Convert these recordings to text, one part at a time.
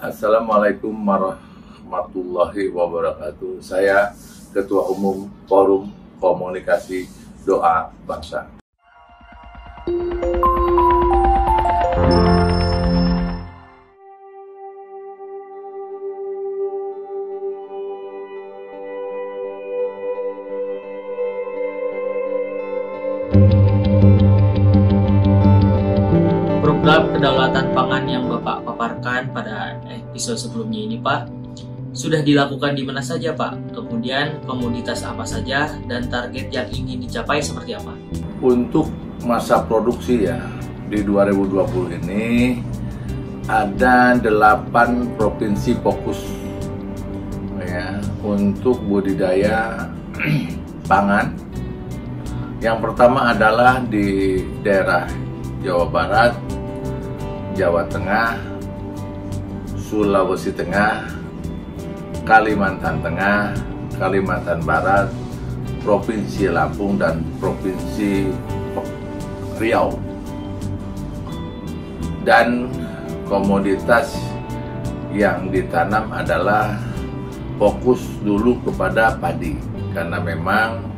Assalamualaikum warahmatullahi wabarakatuh. Saya Ketua Umum Forum Komunikasi Doa Bangsa. Program kedaulatan pangan yang Bapak paparkan pada episode sebelumnya ini, Pak, sudah dilakukan di mana saja, Pak? Kemudian komoditas apa saja dan target yang ingin dicapai seperti apa? Untuk masa produksi ya, di 2020 ini ada 8 provinsi fokus ya untuk budidaya pangan. Yang pertama adalah di daerah Jawa Barat, Jawa Tengah, Sulawesi Tengah, Kalimantan Tengah, Kalimantan Barat, Provinsi Lampung, dan Provinsi Riau. Dan komoditas yang ditanam adalah fokus dulu kepada padi, karena memang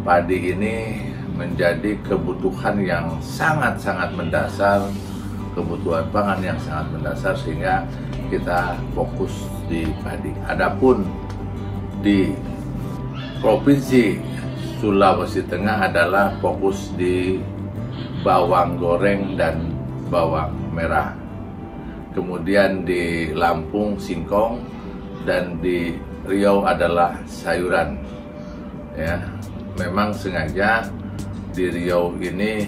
padi ini menjadi kebutuhan yang sangat-sangat mendasar, kebutuhan pangan yang sangat mendasar, sehingga kita fokus di padi. Adapun di Provinsi Sulawesi Tengah adalah fokus di bawang goreng dan bawang merah. Kemudian di Lampung singkong, dan di Riau adalah sayuran. Ya, memang sengaja di Riau ini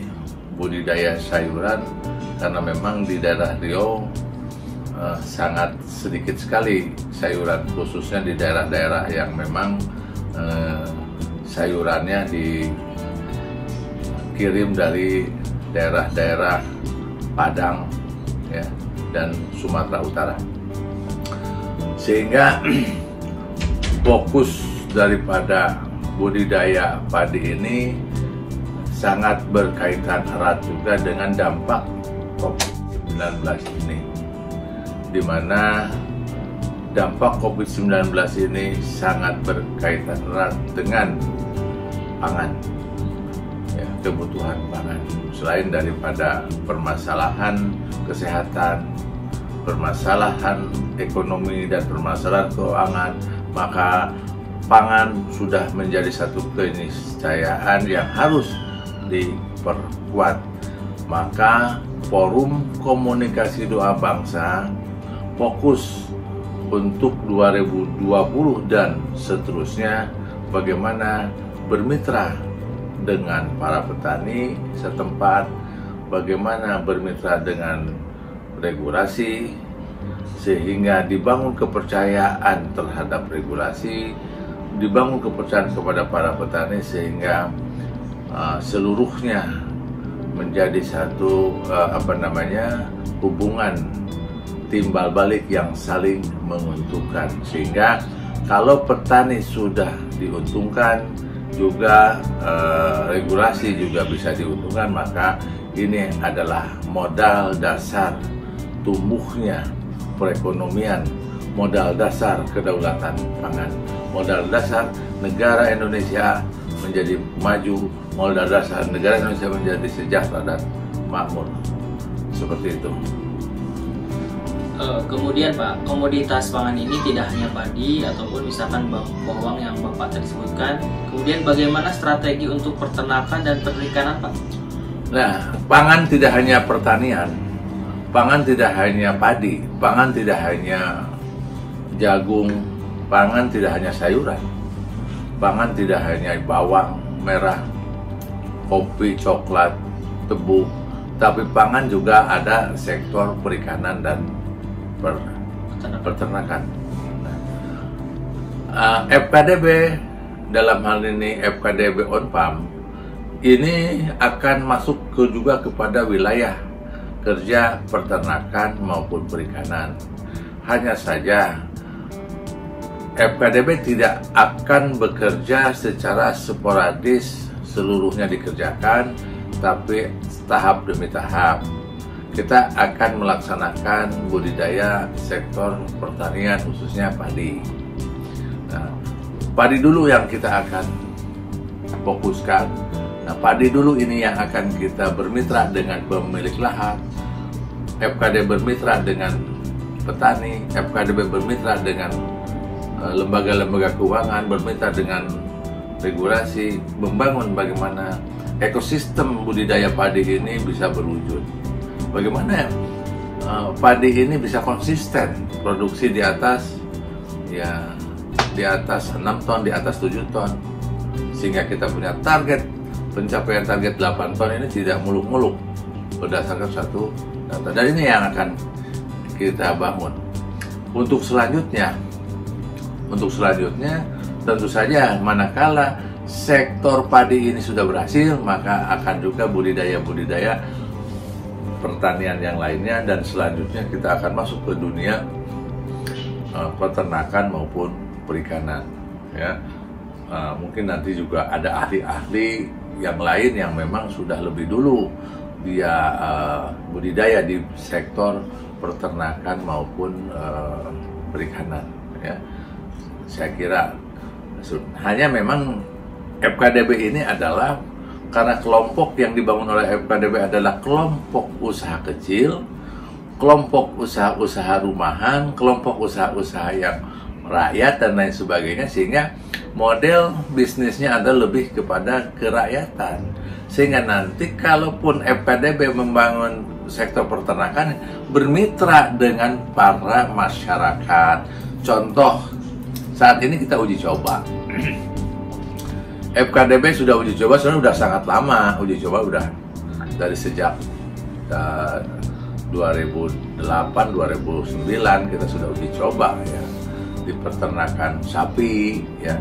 budidaya sayuran karena memang di daerah Riau sangat sedikit sekali sayuran, khususnya di daerah-daerah yang memang sayurannya dikirim dari daerah-daerah Padang ya, dan Sumatera Utara, sehingga fokus daripada budidaya padi ini sangat berkaitan erat juga dengan dampak COVID-19 ini, di mana dampak COVID-19 ini sangat berkaitan erat dengan pangan, ya, kebutuhan pangan. Selain daripada permasalahan kesehatan, permasalahan ekonomi, dan permasalahan keuangan, maka pangan sudah menjadi satu keniscayaan yang harus diperkuat. Maka Forum Komunikasi Doa Bangsa fokus untuk 2020 dan seterusnya bagaimana bermitra dengan para petani setempat, bagaimana bermitra dengan regulasi, sehingga dibangun kepercayaan terhadap regulasi, dibangun kepercayaan kepada para petani, sehingga seluruhnya menjadi satu hubungan timbal balik yang saling menguntungkan, sehingga kalau petani sudah diuntungkan juga regulasi juga bisa diuntungkan, maka ini adalah modal dasar tumbuhnya perekonomian, modal dasar kedaulatan pangan, modal dasar negara Indonesia menjadi maju, modal dasar negara Indonesia menjadi sejahtera dan makmur. Seperti itu. Kemudian Pak, komoditas pangan ini tidak hanya padi ataupun misalkan bawang yang Bapak tadi sebutkan. Kemudian bagaimana strategi untuk peternakan dan perikanan, Pak? Nah, pangan tidak hanya pertanian, pangan tidak hanya padi, pangan tidak hanya jagung, pangan tidak hanya sayuran, pangan tidak hanya bawang merah, kopi, coklat, tebu, tapi pangan juga ada sektor perikanan dan peternakan. FKDB dalam hal ini FKDB on farm ini akan masuk juga kepada wilayah kerja peternakan maupun perikanan. Hanya saja FKDB tidak akan bekerja secara sporadis seluruhnya dikerjakan, tapi tahap demi tahap. kita akan melaksanakan budidaya sektor pertanian khususnya padi. Nah, padi dulu yang kita akan fokuskan. Nah, padi dulu ini yang akan kita bermitra dengan pemilik lahan, FKD bermitra dengan petani, FKDB bermitra dengan lembaga-lembaga keuangan, bermitra dengan regulasi, membangun bagaimana ekosistem budidaya padi ini bisa berwujud. Bagaimana padi ini bisa konsisten produksi di atas 6 ton, di atas 7 ton, sehingga kita punya target pencapaian target 8 ton ini tidak muluk-muluk berdasarkan satu data. Dan ini yang akan kita bangun. Untuk selanjutnya tentu saja manakala sektor padi ini sudah berhasil, maka akan juga budidaya pertanian yang lainnya, dan selanjutnya kita akan masuk ke dunia peternakan maupun perikanan, ya. Mungkin nanti juga ada ahli-ahli yang lain yang memang sudah lebih dulu dia budidaya di sektor peternakan maupun perikanan, ya. Saya kira hanya memang FKDB ini adalah karena kelompok yang dibangun oleh FKDB adalah kelompok usaha kecil, kelompok usaha-usaha rumahan, kelompok usaha-usaha yang rakyat dan lain sebagainya, sehingga model bisnisnya ada lebih kepada kerakyatan. Sehingga nanti kalaupun FKDB membangun sektor peternakan, bermitra dengan para masyarakat. Contoh, saat ini kita uji coba. FKDB sudah uji coba, sebenarnya sudah sangat lama uji coba, udah dari sejak 2008-2009 kita sudah uji coba, ya, di peternakan sapi, ya,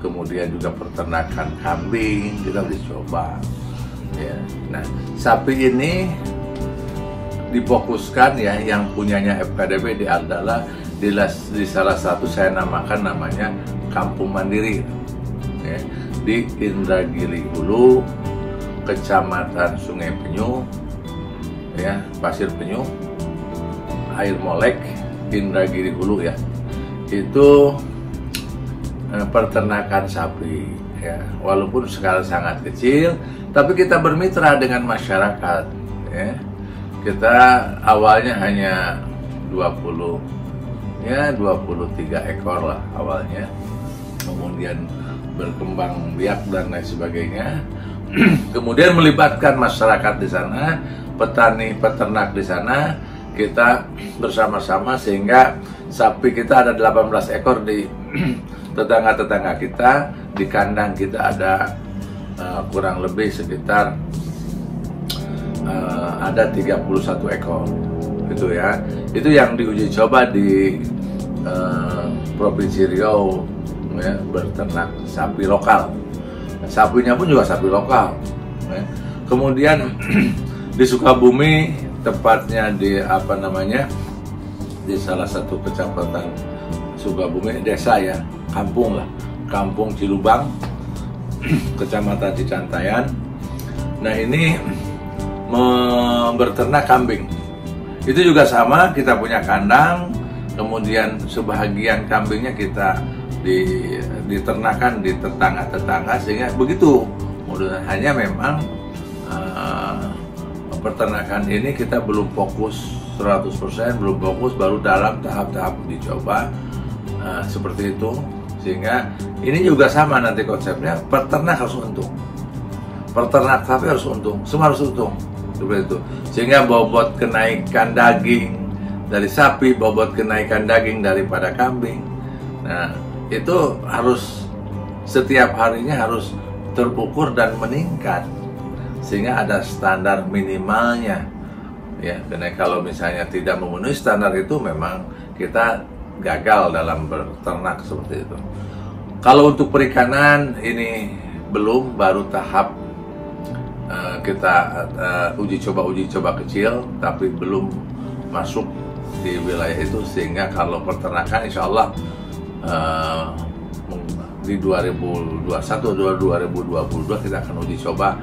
kemudian juga peternakan kambing kita uji coba, ya. Nah, sapi ini difokuskan, ya, yang punyanya FKDB adalah di salah satu saya namanya Kampung Mandiri, ya, di Indragiri Hulu, Kecamatan Sungai Penyu, ya, Pasir Penyu, Air Molek, Indragiri Hulu, ya. Itu peternakan sapi, ya. Walaupun skala sangat kecil, tapi kita bermitra dengan masyarakat, ya. Kita awalnya hanya 23 ekor lah awalnya, kemudian berkembang biak dan lain sebagainya. Kemudian melibatkan masyarakat di sana, petani, peternak di sana, kita bersama-sama sehingga sapi kita ada 18 ekor di tetangga-tetangga kita. Di kandang kita ada kurang lebih sekitar ada 31 ekor, gitu, ya. Itu yang diuji coba di Provinsi Riau, ya, berternak sapi lokal. Sapinya pun juga sapi lokal, ya. Kemudian di Sukabumi, tepatnya di di salah satu kecamatan Sukabumi, desa, ya, kampung Cilubang, Kecamatan Cicantayan. Nah, ini berternak kambing. Itu juga sama, kita punya kandang, kemudian sebahagian kambingnya kita diternakan di tetangga-tetangga, sehingga begitu. Hanya memang peternakan ini kita belum fokus 100%, belum fokus, baru dalam tahap-tahap dicoba, seperti itu. Sehingga ini juga sama nanti konsepnya, peternak harus untung, peternak sapi harus untung, semua harus untung, seperti itu. Sehingga bobot kenaikan daging dari sapi, bobot kenaikan daging daripada kambing, nah, itu harus setiap harinya harus terukur dan meningkat, sehingga ada standar minimalnya, ya. Karena kalau misalnya tidak memenuhi standar itu, memang kita gagal dalam berternak, seperti itu. Kalau untuk perikanan ini belum, baru tahap kita uji coba kecil, tapi belum masuk di wilayah itu. Sehingga kalau peternakan, insya Allah di 2021-2022 kita akan uji coba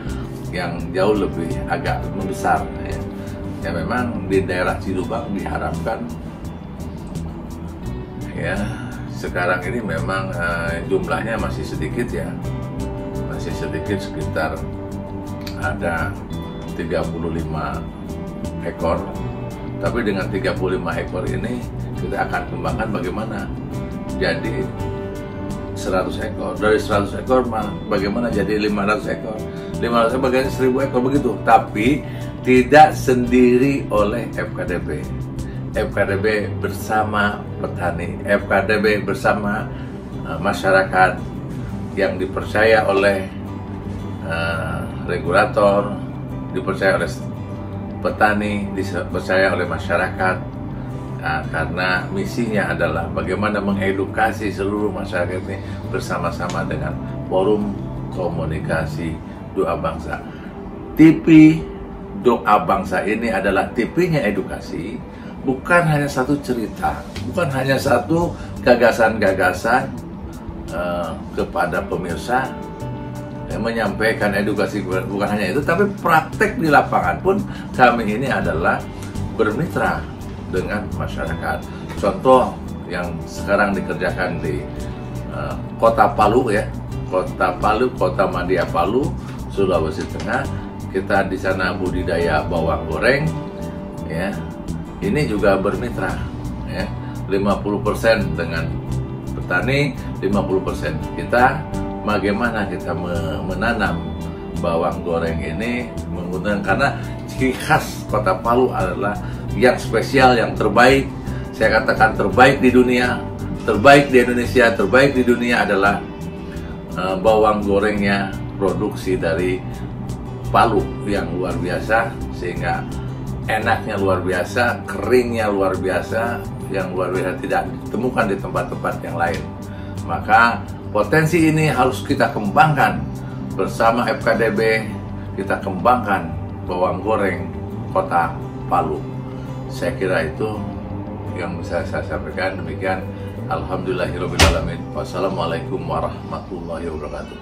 yang jauh lebih agak membesar, ya. Ya memang di daerah Cidubang diharapkan ya sekarang ini memang jumlahnya masih sedikit ya, masih sedikit, sekitar ada 35 ekor. Tapi dengan 35 ekor ini kita akan kembangkan bagaimana jadi 100 ekor, dari 100 ekor bagaimana jadi 500 ekor, 500 ekor bagaimana 1000 ekor begitu. Tapi tidak sendiri oleh FKDB. FKDB bersama petani, FKDB bersama masyarakat yang dipercaya oleh regulator, dipercaya oleh petani, dipercaya oleh masyarakat. Nah, karena misinya adalah bagaimana mengedukasi seluruh masyarakat ini bersama-sama dengan Forum Komunikasi Doa Bangsa. TV Doa Bangsa ini adalah TV-nya edukasi, bukan hanya satu cerita, bukan hanya satu gagasan-gagasan kepada pemirsa, menyampaikan edukasi, bukan hanya itu, tapi praktek di lapangan pun kami ini adalah bermitra dengan masyarakat. Contoh yang sekarang dikerjakan di Kota Palu ya, Kota Palu, Kota Madia Palu, Sulawesi Tengah. Kita di sana budidaya bawang goreng ya. Ini juga bermitra ya. 50% dengan petani, 50% kita. Bagaimana kita menanam bawang goreng ini menggunakan, karena ciri khas Kota Palu adalah yang spesial, yang terbaik. Saya katakan terbaik di dunia, terbaik di Indonesia, terbaik di dunia adalah bawang gorengnya produksi dari Palu yang luar biasa, sehingga enaknya luar biasa, keringnya luar biasa, yang luar biasa tidak ditemukan di tempat-tempat yang lain. Maka potensi ini harus kita kembangkan bersama FKDB, kita kembangkan bawang goreng Kota Palu. Saya kira itu yang bisa saya sampaikan. Demikian, alhamdulillahirobbilalamin. Wassalamualaikum warahmatullahi wabarakatuh.